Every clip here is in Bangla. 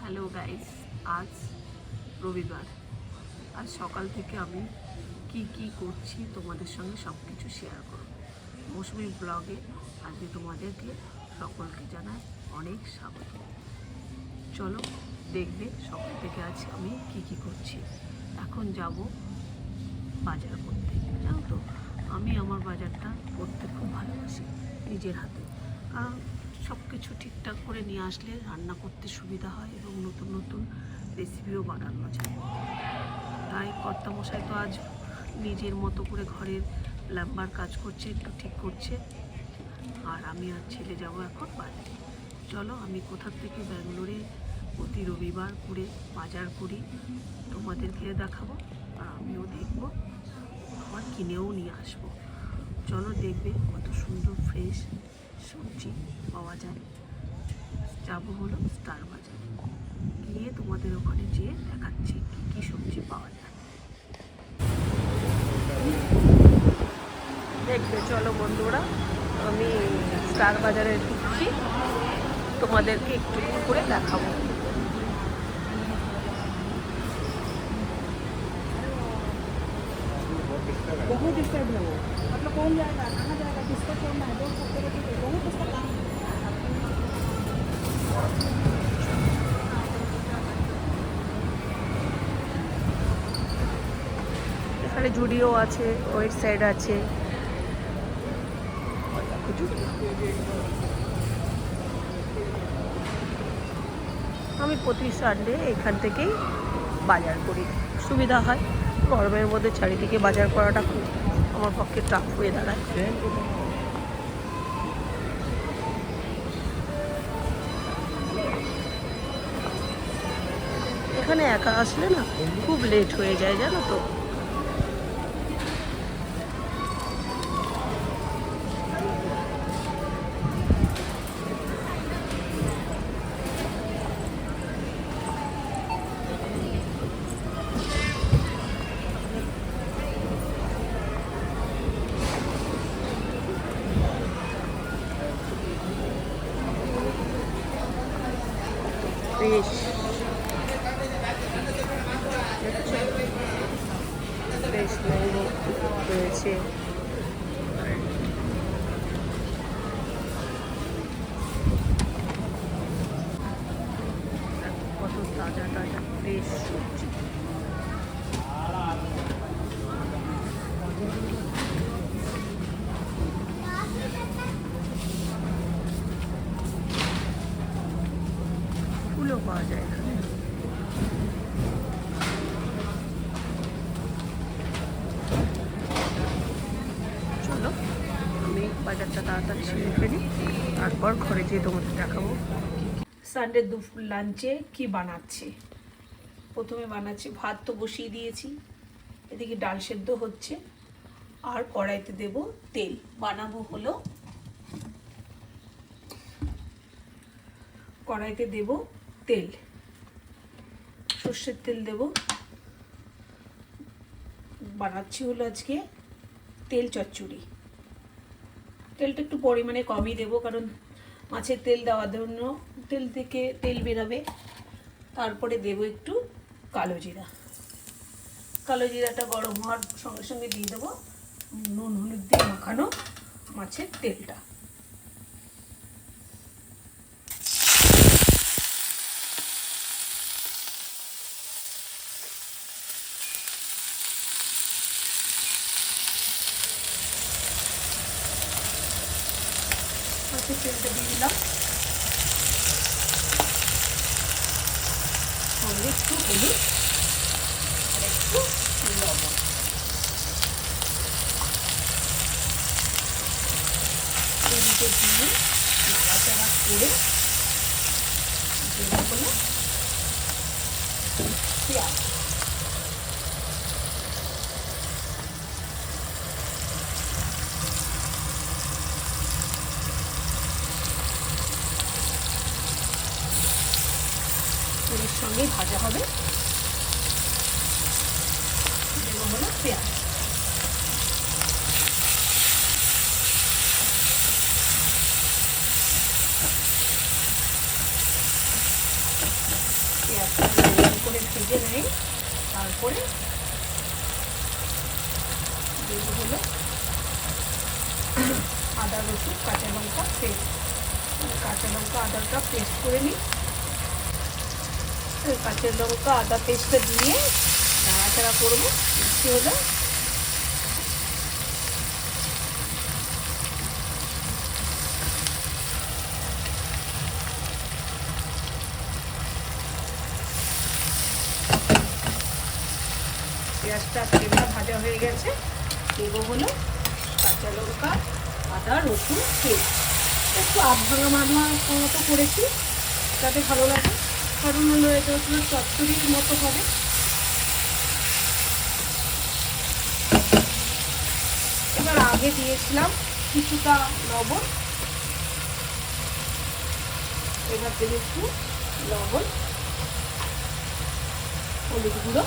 হ্যালো গাইস, আজ রবিবার। আজ সকাল থেকে আমি কি করছি তোমাদের সঙ্গে সব কিছু শেয়ার করব। মৌসুমি ব্লগে আজকে তোমাদেরকে সকলকে জানাই অনেক স্বাগত। চলো দেখবে সকাল থেকে আজ আমি কি করছি। এখন যাব বাজার করতে। জানো তো, আমি আমার বাজারটা করতে খুব ভালোবাসি নিজের হাতে, কারণ সব কিছু ঠিকঠাক করে নিয়ে আসলে রান্না করতে সুবিধা হয় এবং নতুন নতুন রেসিপিও বানানো যায়। তাই কর্তামশাই তো আজ নিজের মতো করে ঘরের প্লাম্বার কাজ করছে, একটু ঠিক করছে, আর আমি আর ছেলে যাব এখন বাজারে। চলো, আমি কোথা থেকে ব্যাঙ্গালোরে প্রতি রবিবার করে বাজার করি তোমাদেরকে দেখাবো, আর আমিও দেখবো, আবার কিনেও নিয়ে আসবো। চলো দেখবে কত সুন্দর ফ্রেশ সবজি পাওয়া যায়। যাবো হলো স্টার বাজারে, গিয়ে তোমাদের ওখানে যেয়ে দেখাচ্ছি কি সবজি পাওয়া যায়। দেখবে চলো বন্ধুরা, আমি স্টার বাজারে ঢুকছি, তোমাদেরকে একটু করে দেখাবো। बहुत डिस्टर्ब है वो, मतलब कौन जाएगा कहाँ जाएगा किसको छोड़ना है, बहुत सबको बहुत उसका काम है। এখানে জুডিও আছে, ওয়েট সাইড আছে। আমি প্রতি সানডে এখান থেকেই বাজার করি, সুবিধা হয়। গরমের মধ্যে চারিদিকে বাজার করাটা খুব আমার পক্ষে টাফ হয়ে দাঁড়ায়। এখানে একা আসলে না খুব লেট হয়ে যায়, জানো তো। ফ্রেশ ফ্রেশ ম্যাঙ্গো রয়েছে, কত তাজা তাজা ফ্রেশ সবজি। ফুলও পাওয়া যায় এখানে। চলো আমি বাজারটা তাড়াতাড়ি সেরে ফেলি, তারপর ঘরে যেয়ে তোমাদের দেখাবো সানডে দুপুর লাঞ্চে কি বানাচ্ছি। প্রথমে বানাচ্ছি, ভাত তো বসিয়ে দিয়েছি, এদিকে ডাল সেদ্ধ হচ্ছে, আর কড়াইতে দেব তেল। বানাবো হলো, কড়াইতে দেব তেল, সর্ষের তেল দেব। বানাচ্ছি হলো আজকে তেল চচ্চড়ি। তেলটা একটু পরিমাণে কমই দেব, কারণ মাছের তেল দেওয়ার জন্য তেল থেকে তেল বেরাবে। তারপরে দেব একটু কালো জিরা। কালো জিরাটা গরম হওয়ার সঙ্গে সঙ্গে দিয়ে দেবো নুন হলুদ দিয়ে মাখানো মাছের তেলটা। মাছের তেলটা দিয়ে দিলাম, সঙ্গে একটু হলুদ আর একটু লবণ। এদিকে দিয়ে নাড়াচাড়া করে দেবো হলো পেঁয়াজ। তেলের সঙ্গেই ভাজা হবে, দেবো হলো পেঁয়াজ। তারপরে দেবো হলো আদা রসুন কাঁচা লঙ্কা পেস্ট। কাঁচা লঙ্কা আদাটা পেস্ট করে নিই। কাঁচা লঙ্কা আদা পেস্টটা দিয়ে নাড়াচাড়া করবো। একটু হলো পেঁয়াজটা তেলটা ভাজা হয়ে গেছে। দেবো হলো কাঁচা লঙ্কা আদা রসুন পেস্ট। একটু আধ ভাঙা মতো করেছি যাতে ভালো লাগে, কারণ হলো এটা হলো চচ্চড়ির মতো হবে। এবার আগে দিয়েছিলাম কিছুটা লবণ, এবার দেবো একটু লবণ, হলুদ গুঁড়ো,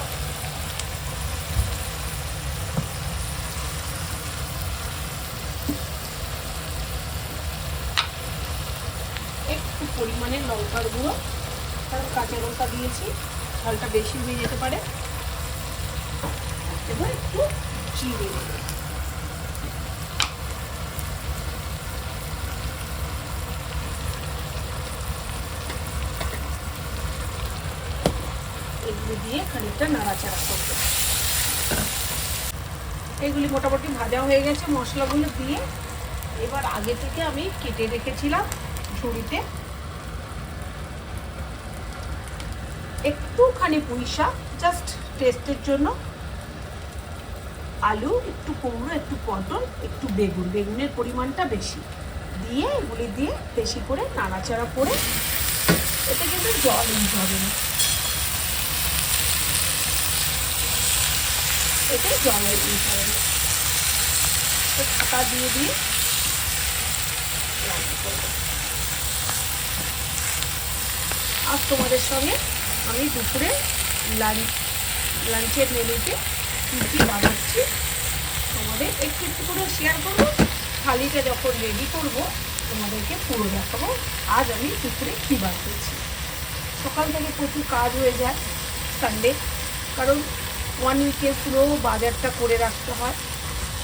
একটু পরিমাণে লঙ্কার গুঁড়ো, কারণ কাঁচা লঙ্কা দিয়েছি, ঝালটা বেশি হয়ে যেতে পারে। এবার একটু জিরে দেবো, এগুলি দিয়ে খানিকটা নাড়াচাড়া করবো। এগুলি মোটামুটি ভাজা হয়ে গেছে মশলাগুলো দিয়ে। এবার আগে থেকে আমি কেটে রেখেছিলাম ঝুড়িতে একটুখানি পুঁই শাক, জাস্ট টেস্টের জন্য, আলু, একটু কুমড়ো, একটু পটল, একটু বেগুন, বেগুনের পরিমাণটা বেশি দিয়ে এগুলি দিয়ে বেশি করে নাড়াচাড়া করে, এতে কিন্তু জল দিতে হবে না, এতে জল দিতে হবে না, ঢাকা দিয়ে দিয়ে রান্না করবো। আর তোমাদের সঙ্গে আমি দুপুরে লাঞ্চের মেনুতে কী কী বানাচ্ছি তোমাদের একটু একটু করে শেয়ার করবো। থালিটা যখন রেডি করব তোমাদেরকে পুরো দেখাবো আজ আমি দুপুরে কী বানিয়েছি। সকাল থেকে প্রচুর কাজ হয়ে যায় সানডে, কারণ 1 উইকের পুরো বাজারটা করে রাখতে হয়।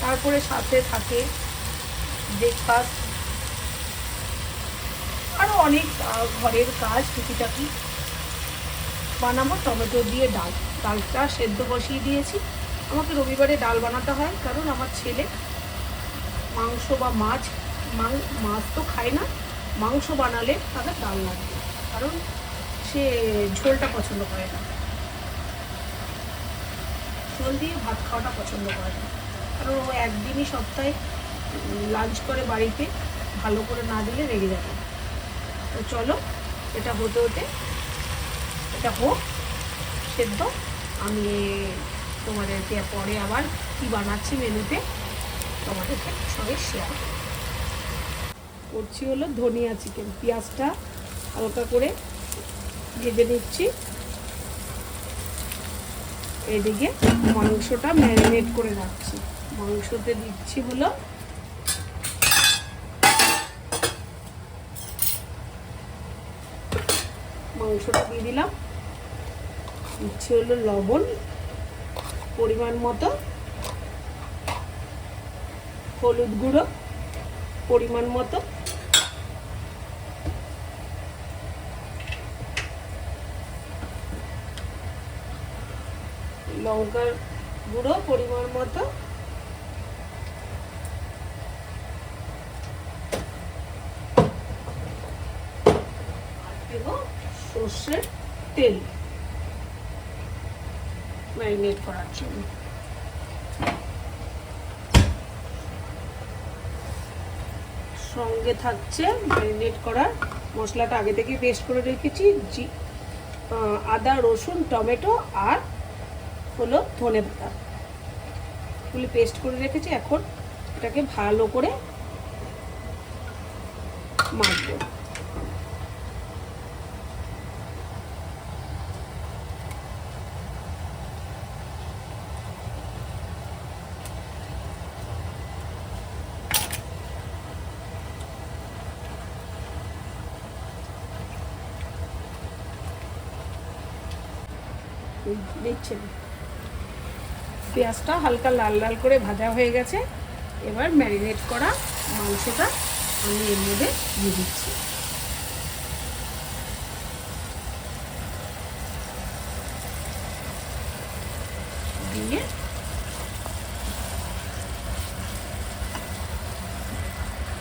তারপরে সাথে থাকে ব্রেকফাস্ট, আরও অনেক ঘরের কাজ টুকিটাকি বানাবো। টমেটো দিয়ে ডালটা সেদ্ধ বসিয়ে দিয়েছি। আমাকে রবিবারে ডাল বানাতে হয়, কারণ আমার ছেলে মাংস বা মাছ তো খায় না, মাংস বানালে তাদের ডাল লাগবে, কারণ সে ঝোলটা পছন্দ করে না, ঝোল দিয়ে ভাত খাওয়াটা পছন্দ করে না, কারণ ও একদিনই সপ্তাহে লাঞ্চ করে বাড়িতে, ভালো করে না দিলে রেগে যাবে। তো চলো এটা হতে হতে এটা হোক সেদ্ধ, আমি তোমাদেরকে পরে আবার কি বানাচ্ছি মেনুতে তোমাদেরকে সঙ্গে শেয়ার করছি। হলো ধনিয়া চিকেন, পেঁয়াজটা হালকা করে ভেজে নিচ্ছি, এদিকে মাংসটা ম্যারিনেট করে রাখছি। মাংসতে দিচ্ছি হলো মাংসটা দিয়ে দিলাম, দিচ্ছি হলো লবণ পরিমাণ মতো, হলুদ গুঁড়ো পরিমাণ মতো, লঙ্কার গুঁড়ো পরিমাণ মতো, দেব সর্ষের তেল ম্যারিনেট করার জন্য। সঙ্গে থাকছে ম্যারিনেট করার মশলাটা আগে থেকে পেস্ট করে রেখেছি, আদা রসুন টমেটো আর হলো ধনে পাতা, এগুলি পেস্ট করে রেখেছি। এখন এটাকে ভালো করে মাখবো। দেখছেন পেঁয়াজটা হালকা লাল লাল করে ভাজা হয়ে গেছে। এবার ম্যারিনেট করা মাংসটা আমি এর মধ্যে দিয়ে দিচ্ছি। দিয়ে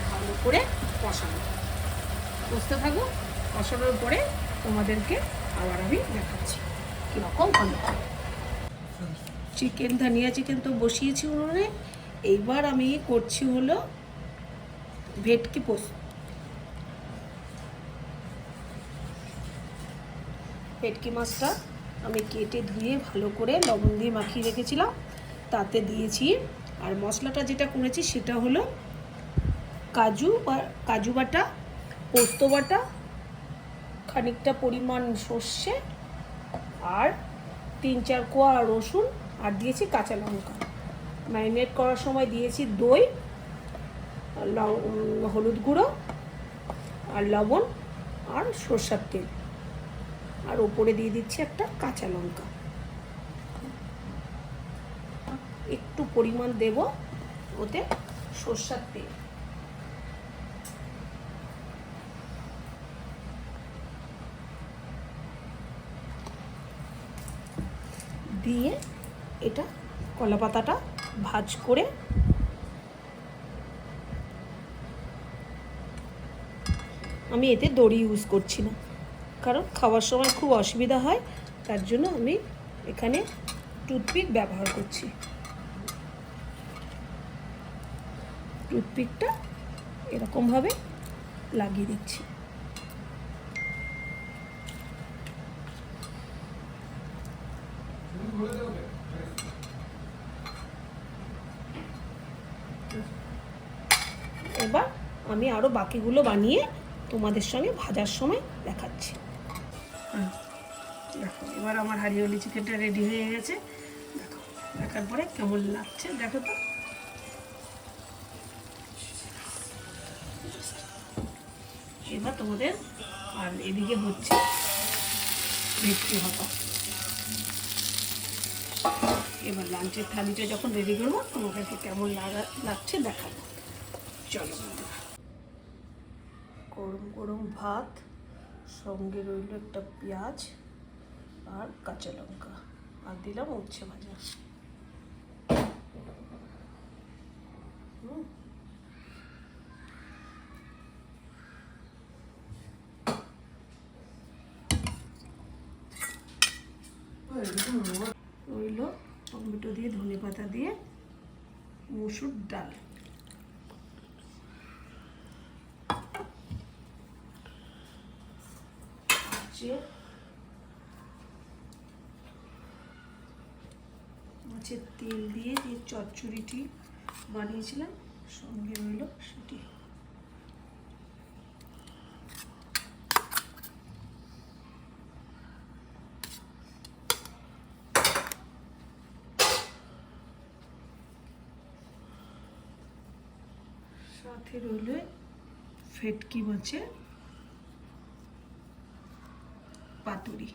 ভালো করে কষানো, কষতে থাকো। কষানোর পরে তোমাদেরকে আবার আমি দেখাচ্ছি কীরকম হলো। চিকেন, ধনিয়া চিকেন তো বসিয়েছি উনুনে। এইবার আমি করছি হলো ভেটকি পোস্ত। ভেটকি মাছটা আমি কেটে ধুয়ে ভালো করে লবণ দিয়ে মাখিয়ে রেখেছিলাম, তাতে দিয়েছি। আর মশলাটা যেটা করেছি সেটা হলো কাজু বাটা, পোস্ত বাটা, খানিকটা পরিমাণ সর্ষে, আর 3-4 কোয়া রসুন, আর দিয়েছি কাঁচা লঙ্কা। ম্যারিনেট করার সময় দিয়েছি দই, হলুদ গুঁড়ো, আর লবণ, আর সরষের তেল, আর ওপরে দিয়ে দিচ্ছি একটা কাঁচা লঙ্কা। একটু পরিমাণ দেব ওতে সরষের তেল। দিয়ে এটা কলা পাতাটা ভাজ করে আমি এতে দড়ি ইউজ করছি না, কারণ খাওয়ার সময় খুব অসুবিধা হয়, তার জন্য আমি এখানে টুথপিক ব্যবহার করছি। টুথপিকটা এরকমভাবে লাগিয়ে দিচ্ছি। এবার আমি আরও বাকিগুলো বানিয়ে তোমাদের সঙ্গে ভাজার সময় দেখাচ্ছি। দেখো, এবার আমার হারিওলি চিকেনটা রেডি হয়ে গেছে। দেখো, দেখার পরে কেমন লাগছে দেখো তো। এবার তোমাদের, আর এদিকে হচ্ছে ভেটকি ভাপা। এবার লাঞ্চের থালিটা যখন রেডি করবো তোমাদেরকে কেমন লাগছে দেখাবো। চলো, গরম গরম ভাত, সঙ্গে রইল একটা পেঁয়াজ আর কাঁচা লঙ্কা, আর দিলাম উচ্ছে ভাজা। রইল টমেটো দিয়ে, ধনে পাতা দিয়ে মসুর ডাল। মাছের তেল দিয়ে যে চচ্চড়িটি বানিয়েছিলাম সঙ্গে রইল সেটি। সাথে রইল ভেটকি মাছের পাতুরি।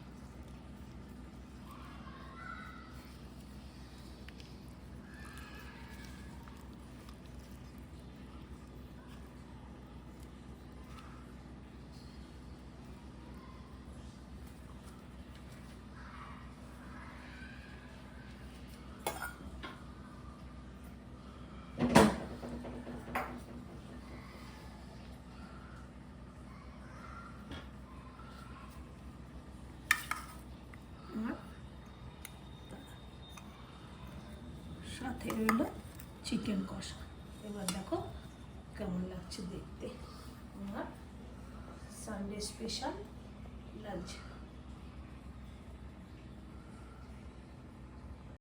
সাথে রইল চিকেন কষা। এবার দেখো কেমন লাগছে দেখতে। আমার সানডে স্পেশাল লাঞ্চ।